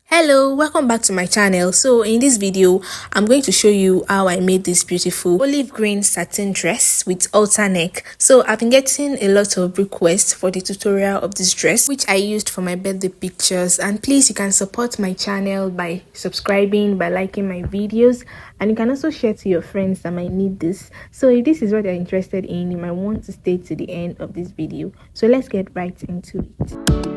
Hello, welcome back to my channel. So in this video I'm going to show you how I made this beautiful olive green satin dress with halter neck. So I've been getting a lot of requests for the tutorial of this dress, which I used for my birthday pictures. And please, you can support my channel by subscribing, by liking my videos, and you can also share to your friends that might need this. So if this is what you're interested in, you might want to stay to the end of this video. So let's get right into it.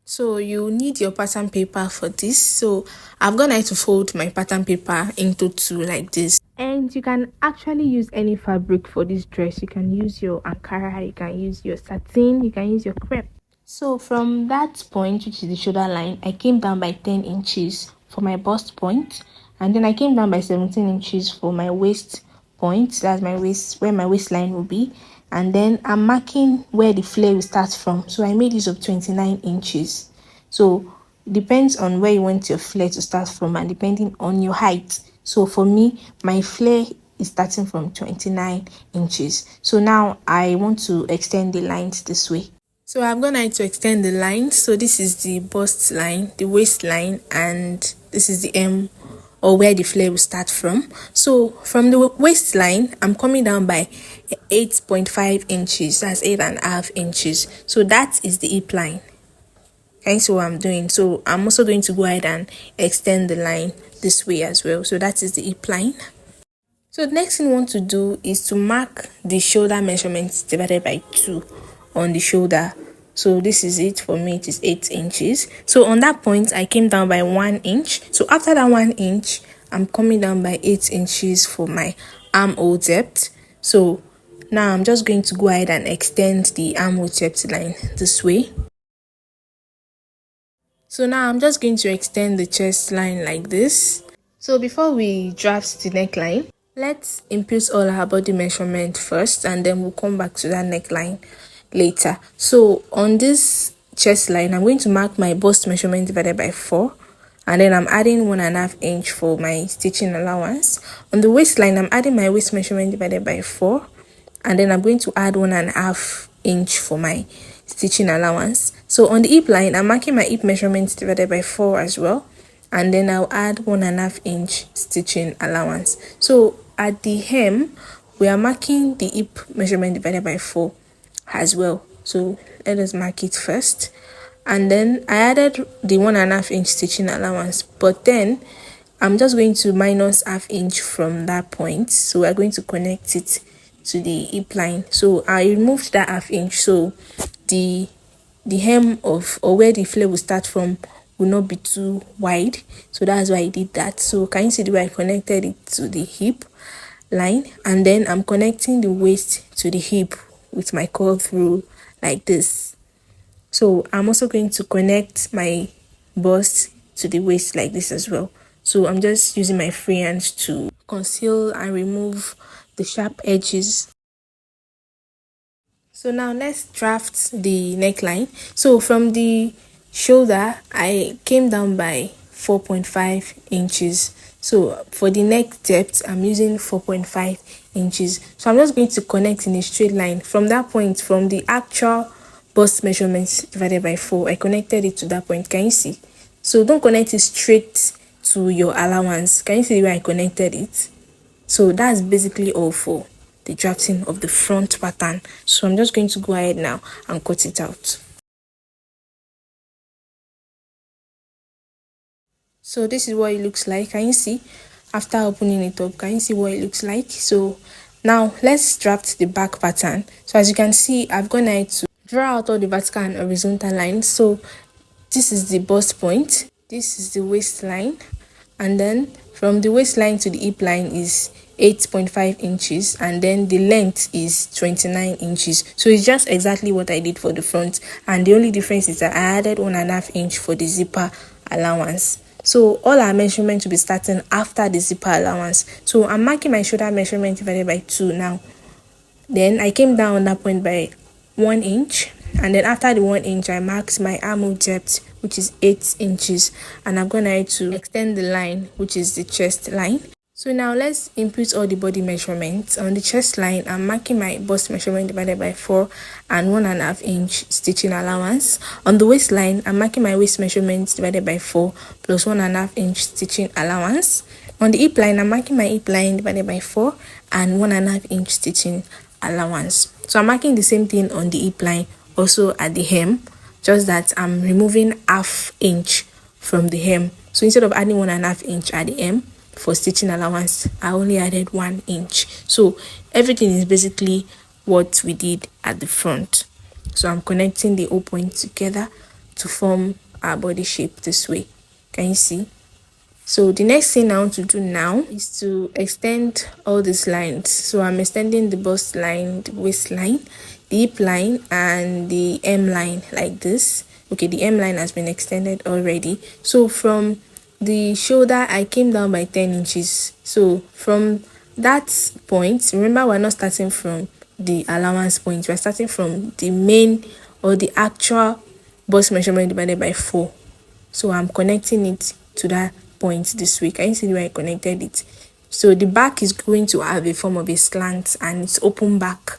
So you need your pattern paper for this. So I've gone ahead to fold my pattern paper into two like this. And you can actually use any fabric for this dress. You can use your Ankara, you can use your satin, you can use your crepe. So from that point, which is the shoulder line, I came down by 10 inches for my bust point. And then I came down by 17 inches for my waist point. That's my waist, where my waistline will be. And then I'm marking where the flare will start from. So I made use of 29 inches. So it depends on where you want your flare to start from and depending on your height. So for me, my flare is starting from 29 inches. So now I want to extend the lines this way. So I'm going to extend the lines. So this is the bust line, the waistline, and this is the M, or where the flare will start from. So from the waistline, I'm coming down by 8.5 inches. That's 8.5 inches. So that is the hip line. Can you see what I'm doing? So I'm also going to go ahead and extend the line this way as well. So that is the hip line. So the next thing we want to do is to mark the shoulder measurements divided by 2 on the shoulder. So this is it. For me, it is 8 inches. So on that point, I came down by 1 inch. So after that 1 inch, I'm coming down by 8 inches for my armhole depth. So now I'm just going to go ahead and extend the armhole depth line this way. So now I'm just going to extend the chest line like this. So before we draft the neckline, let's input all our body measurement first, and then we'll come back to that neckline later. So on this chest line, I'm going to mark my bust measurement divided by 4, and then I'm adding 1.5 inch for my stitching allowance. On the waistline, I'm adding my waist measurement divided by 4, and then I'm going to add 1.5 inch for my stitching allowance. So on the hip line, I'm marking my hip measurement divided by 4 as well, and then I'll add 1.5 inch stitching allowance. So at the hem, we are marking the hip measurement divided by 4 as well. So let us mark it first, and then I added the 1.5 inch stitching allowance, but then I'm just going to minus ½ inch from that point. So we're going to connect it to the hip line. So I removed that ½ inch, so the hem of, or where the flare will start from, will not be too wide. So that's why I did that. So can you see the way I connected it to the hip line? And then I'm connecting the waist to the hip with my curve rule like this. So I'm also going to connect my bust to the waist like this as well. So I'm just using my free hands to conceal and remove the sharp edges. So now let's draft the neckline. So from the shoulder, I came down by 4.5 inches. So for the neck depth, I'm using 4.5 inches. So I'm just going to connect in a straight line from that point, from the actual bust measurements divided by 4. I connected it to that point. Can you see? So don't connect it straight to your allowance. Can you see the way I connected it? So that's basically all for the drafting of the front pattern. So I'm just going to go ahead now and cut it out. So this is what it looks like. Can you see? After opening it up, can you see what it looks like? So now let's draft the back pattern. So as you can see, I've gone ahead to draw out all the vertical and horizontal lines. So this is the bust point, this is the waistline, and then from the waistline to the hip line is 8.5 inches, and then the length is 29 inches. So it's just exactly what I did for the front, and the only difference is that I added 1.5 inch for the zipper allowance. So all our measurements will be starting after the zipper allowance. So I'm marking my shoulder measurement divided by 2 now. Then I came down on that point by 1 inch, and then after the 1 inch, I marked my armhole depth, which is 8 inches, and I'm going to extend the line, which is the chest line. So now let's input all the body measurements. On the chest line, I'm marking my bust measurement divided by 4 and 1.5 inch stitching allowance. On the waistline, I'm marking my waist measurement divided by 4 plus 1.5 inch stitching allowance. On the hip line, I'm marking my hip line divided by 4 and 1.5 inch stitching allowance. So I'm marking the same thing on the hip line, also at the hem, just that I'm removing half inch from the hem. So instead of adding 1.5 inch at the hem for stitching allowance, I only added 1 inch. So everything is basically what we did at the front. So I'm connecting the 0 points together to form our body shape this way. Can you see? So the next thing I want to do now is to extend all these lines. So I'm extending the bust line, the waistline, the hip line, and the hem line like this. Okay, the hem line has been extended already. So from the shoulder, I came down by 10 inches. So from that point, remember we're not starting from the allowance point. We're starting from the main or the actual bust measurement divided by 4. So I'm connecting it to that point this way. Can you see where I connected it? So the back is going to have a form of a slant and it's open back.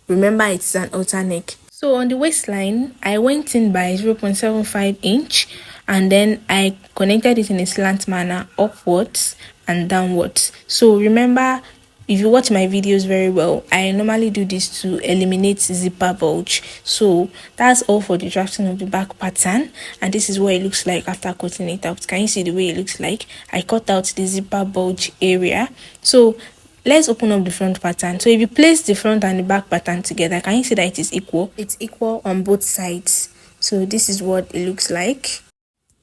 Remember, it's an halter neck. So on the waistline, I went in by 0.75 inch and then I connected it in a slant manner upwards and downwards. So remember, if you watch my videos very well, I normally do this to eliminate zipper bulge. So that's all for the drafting of the back pattern, and this is what it looks like after cutting it out. Can you see the way it looks like? I cut out the zipper bulge area. So let's open up the front pattern. So if you place the front and the back pattern together, can you see that it is equal? It's equal on both sides. So this is what it looks like.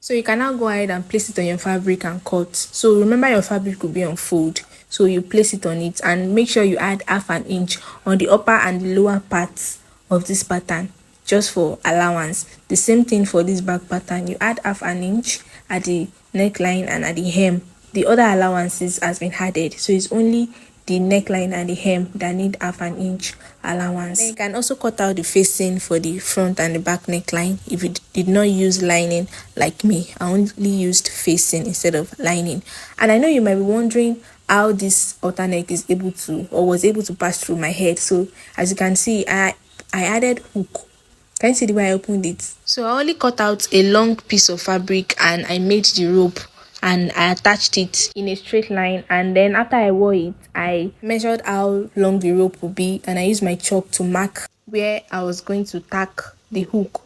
So you can now go ahead and place it on your fabric and cut. So remember, your fabric will be on fold, so you place it on it and make sure you add half an inch on the upper and the lower parts of this pattern just for allowance. The same thing for this back pattern, you add half an inch at the neckline and at the hem. The other allowances has been added, so it's only the neckline and the hem that need half an inch allowance. Then you can also cut out the facing for the front and the back neckline if you did not use lining like me. I only used facing instead of lining. And I know you might be wondering how this halter neck is able to or was able to pass through my head. So as you can see, I added hook. Can you see the way I opened it? So I only cut out a long piece of fabric and I made the rope and I attached it in a straight line, and then after I wore it, I measured how long the rope would be and I used my chalk to mark where I was going to tack the hook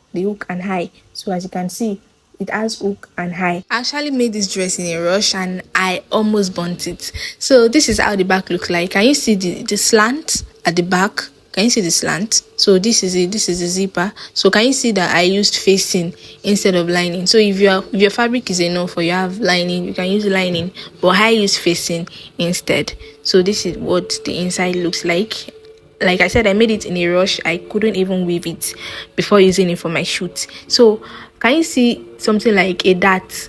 and eye. So as you can see, it has hook and eye. I actually made this dress in a rush and I almost burnt it. So this is how the back looks like. Can you see the slant at the back? Can you see the slant? So this is it. This is the zipper. So can you see that I used facing instead of lining? So if your fabric is enough or you have lining, you can use lining, but I use facing instead. So this is what the inside looks like. Like I said, I made it in a rush. I couldn't even weave it before using it for my shoot. So can you see something like a dart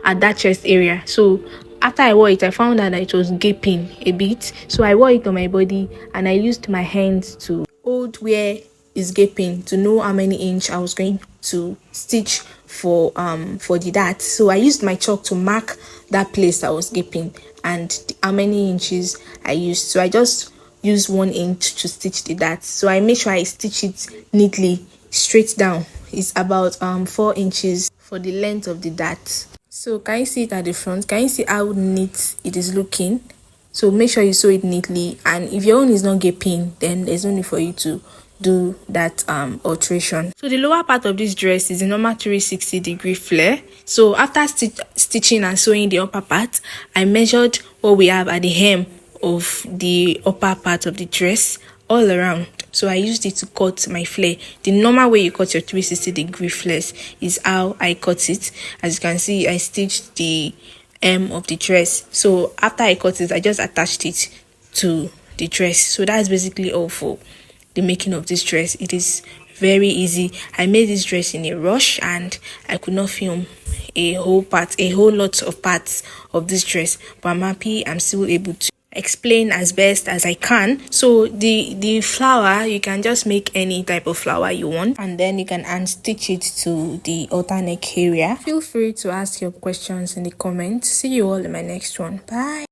at that chest area? So after I wore it, I found out that it was gaping a bit. So I wore it on my body and I used my hands to hold where it's gaping to know how many inch I was going to stitch for the dart. So I used my chalk to mark that place that was gaping and how many inches I used. So I just used 1 inch to stitch the dart. So I made sure I stitch it neatly straight down. It's about 4 inches for the length of the dart. So can you see it at the front? Can you see how neat it is looking? So make sure you sew it neatly, and if your own is not gaping, then there's no need for you to do that alteration. So the lower part of this dress is a normal 360-degree flare. So after stitching and sewing the upper part, I measured what we have at the hem of the upper part of the dress all around. So I used it to cut my flare. The normal way you cut your 360-degree flares is how I cut it. As you can see, I stitched the hem of the dress. So after I cut it, I just attached it to the dress. So that's basically all for the making of this dress. It is very easy. I made this dress in a rush and I could not film a whole lot of parts of this dress, but I'm happy I'm still able to explain as best as I can. So the flower, you can just make any type of flower you want and then you can unstitch it to the halter neck area. Feel free to ask your questions in the comments. See you all in my next one. Bye.